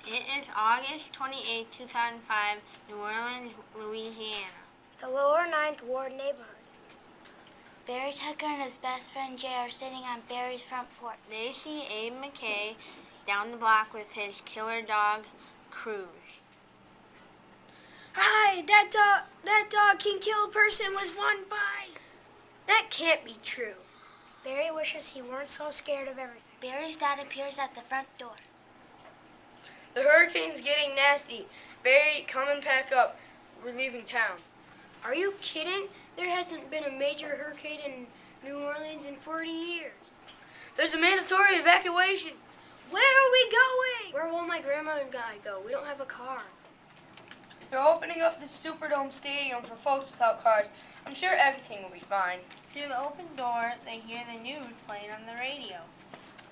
It is August 28, 2005, New Orleans, Louisiana. The lower 9th Ward neighborhood. Barry Tucker and his best friend Jay are sitting on Barry's front porch. They see Abe McKay down the block with his killer dog, Cruz. Hi, that dog can kill a person with one bite. That can't be true. Barry wishes he weren't so scared of everything. Barry's dad appears at the front door. The hurricane's getting nasty. Barry, come and pack up. We're leaving town. Are you kidding? There hasn't been a major hurricane in New Orleans in 40 years. There's a mandatory evacuation. Where are we going? Where will my grandma and I go? We don't have a car. They're opening up the Superdome Stadium for folks without cars. I'm sure everything will be fine. Through the open door, they hear the news playing on the radio.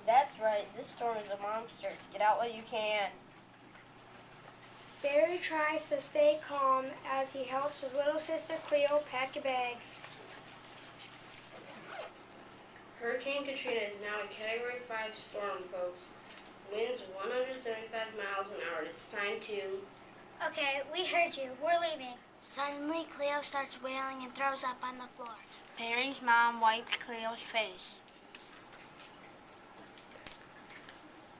That's right. This storm is a monster. Get out while you can. Barry tries to stay calm as he helps his little sister Cleo pack a bag. Hurricane Katrina is now a Category 5 storm, folks. Winds 175 miles an hour. It's time to... Okay, we heard you. We're leaving. Suddenly, Cleo starts wailing and throws up on the floor. Barry's mom wipes Cleo's face.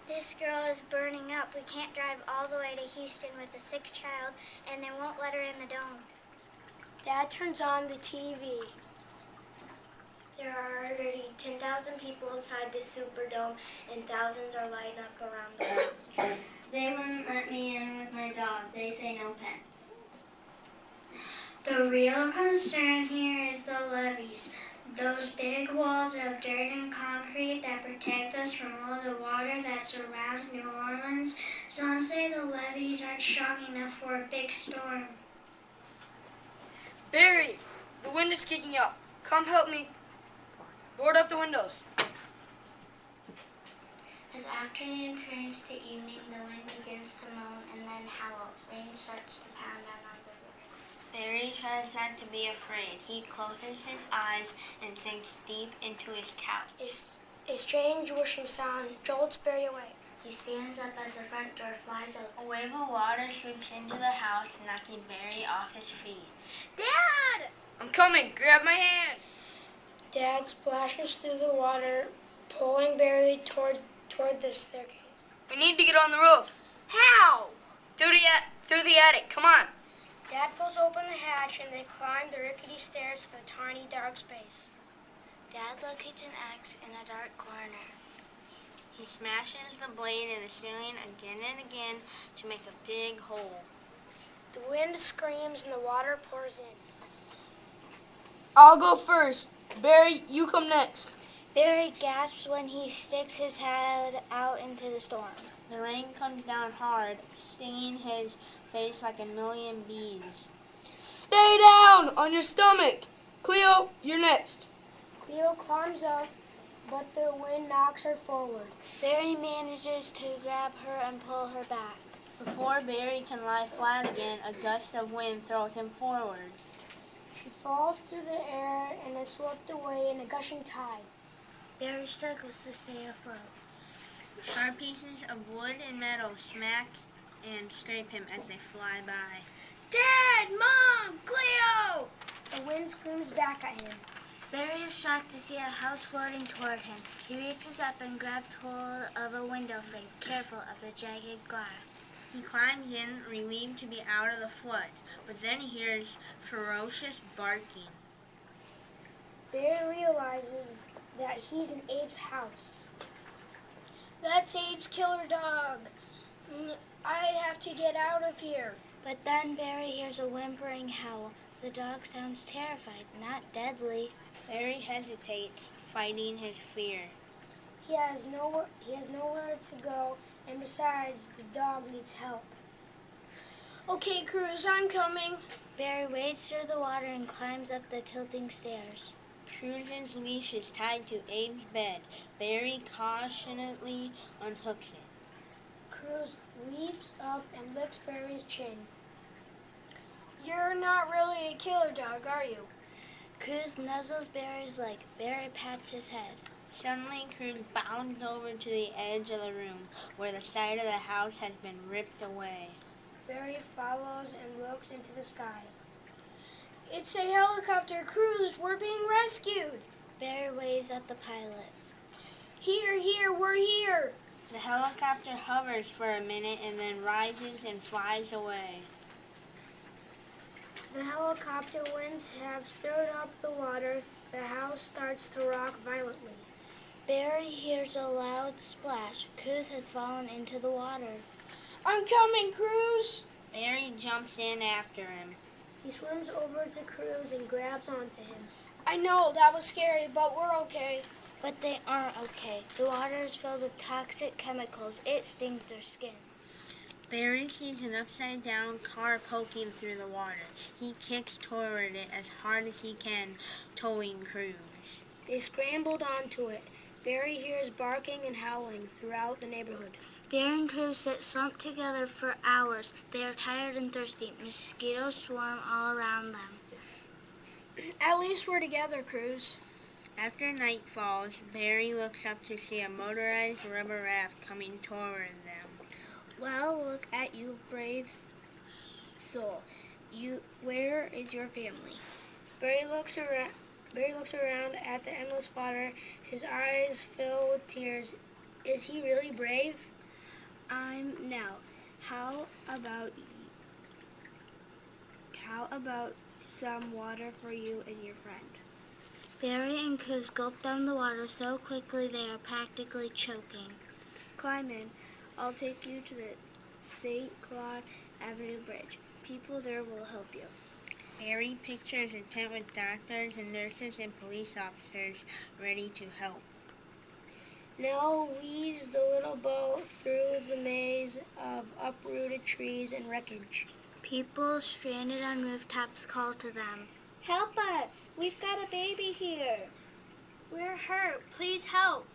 This girl is burning up. We can't drive all the way to Houston with a sick child, and they won't let her in the dome. Dad turns on the TV. There are already 10,000 people inside the Superdome, and thousands are lined up around the world. They wouldn't let me in with my dog. They say no pets. The real concern here is the levees. Those big walls of dirt and concrete that protect us from all the water that surrounds New Orleans. Some say the levees aren't strong enough for a big storm. Barry, the wind is kicking up. Come help me. Board up the windows. As afternoon turns to evening, the wind begins to moan and then howl. Rain starts to pound down on the roof. Barry tries not to be afraid. He closes his eyes and sinks deep into his couch. A strange whooshing sound jolts Barry awake. He stands up as the front door flies open. A wave of water sweeps into the house, knocking Barry off his feet. Dad! I'm coming. Grab my hand. Dad splashes through the water, pulling Barry toward the staircase. We need to get on the roof. How? Through the attic. Come on. Dad pulls open the hatch and they climb the rickety stairs to the tiny dark space. Dad locates an axe in a dark corner. He smashes the blade in the ceiling again and again to make a big hole. The wind screams and the water pours in. I'll go first. Barry, you come next. Barry gasps when he sticks his head out into the storm. The rain comes down hard, stinging his face like a million bees. Stay down on your stomach. Cleo, you're next. Cleo climbs up, but the wind knocks her forward. Barry manages to grab her and pull her back. Before Barry can lie flat again, a gust of wind throws him forward. She falls through the air and is swept away in a gushing tide. Barry struggles to stay afloat. Sharp pieces of wood and metal smack and scrape him as they fly by. Dad! Mom! Cleo! The wind screams back at him. Barry is shocked to see a house floating toward him. He reaches up and grabs hold of a window frame, careful of the jagged glass. He climbs in, relieved to be out of the flood, but then he hears ferocious barking. Barry realizes that he's in Abe's house. That's Abe's killer dog. I have to get out of here. But then Barry hears a whimpering howl. The dog sounds terrified, not deadly. Barry hesitates, fighting his fear. He has nowhere to go, and besides, the dog needs help. Okay, Cruz, I'm coming. Barry wades through the water and climbs up the tilting stairs. Cruz's leash is tied to Abe's bed. Barry cautiously unhooks it. Cruz leaps up and licks Barry's chin. You're not really a killer dog, are you? Cruz nuzzles Barry's leg. Barry pats his head. Suddenly, Cruz bounds over to the edge of the room where the side of the house has been ripped away. Barry follows and looks into the sky. It's a helicopter, Cruz. We're being rescued. Barry waves at the pilot. Here, we're here. The helicopter hovers for a minute and then rises and flies away. The helicopter winds have stirred up the water. The house starts to rock violently. Barry hears a loud splash. Cruz has fallen into the water. I'm coming, Cruz. Barry jumps in after him. He swims over to Cruz and grabs onto him. I know, that was scary, but we're okay. But they aren't okay. The water is filled with toxic chemicals. It stings their skin. Barry sees an upside-down car poking through the water. He kicks toward it as hard as he can, towing Cruz. They scrambled onto it. Barry hears barking and howling throughout the neighborhood. Barry and Cruz sit slumped together for hours. They are tired and thirsty. Mosquitoes swarm all around them. At least we're together, Cruz. After night falls, Barry looks up to see a motorized rubber raft coming toward them. Well, look at you, brave soul. Where is your family? Barry looks around at the endless water. His eyes fill with tears. Is he really brave? I'm now. How about some water for you and your friend? Barry and Cruz gulp down the water so quickly they are practically choking. Climb in. I'll take you to the St. Claude Avenue Bridge. People there will help you. Barry pictures a tent with doctors and nurses and police officers ready to help. Nell weaves the little boat through the maze of uprooted trees and wreckage. People stranded on rooftops call to them. Help us! We've got a baby here. We're hurt. Please help.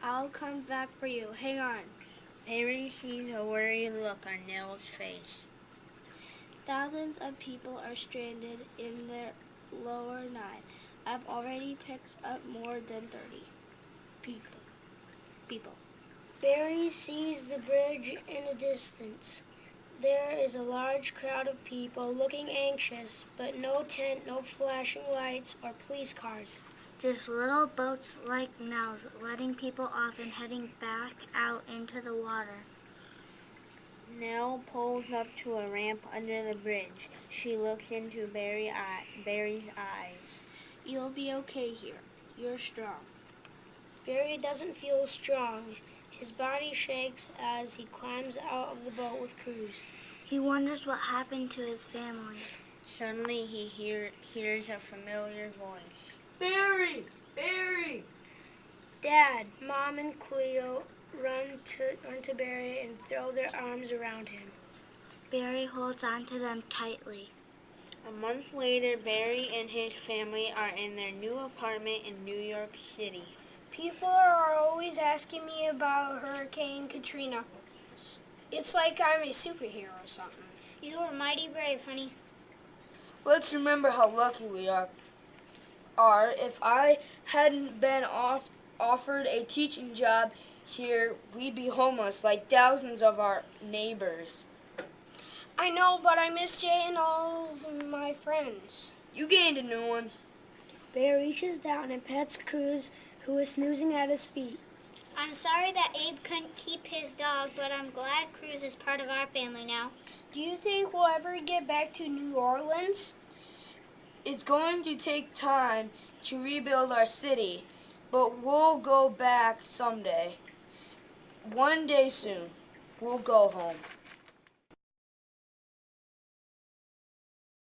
I'll come back for you. Hang on. Barry sees a worried look on Nell's face. Thousands of people are stranded in the lower Nile. I've already picked up more than 30 people. Barry sees the bridge in the distance. There is a large crowd of people looking anxious, but no tent, no flashing lights or police cars. Just little boats like Nell's, letting people off and heading back out into the water. Nell pulls up to a ramp under the bridge. She looks into Barry's eyes. You'll be okay here. You're strong. Barry doesn't feel strong. His body shakes as he climbs out of the boat with Cruz. He wonders what happened to his family. Suddenly he hears a familiar voice. Barry! Barry! Dad, Mom, and Cleo run to Barry and throw their arms around him. Barry holds on to them tightly. A month later, Barry and his family are in their new apartment in New York City. People are always asking me about Hurricane Katrina. It's like I'm a superhero or something. You are mighty brave, honey. Let's remember how lucky we are. If I hadn't been offered a teaching job here, we'd be homeless like thousands of our neighbors. I know, but I miss Jay and all of my friends. You gained a new one. Bear reaches down and pets Cruz, who is snoozing at his feet. I'm sorry that Abe couldn't keep his dog, but I'm glad Cruz is part of our family now. Do you think we'll ever get back to New Orleans? It's going to take time to rebuild our city, but we'll go back someday. One day soon, we'll go home.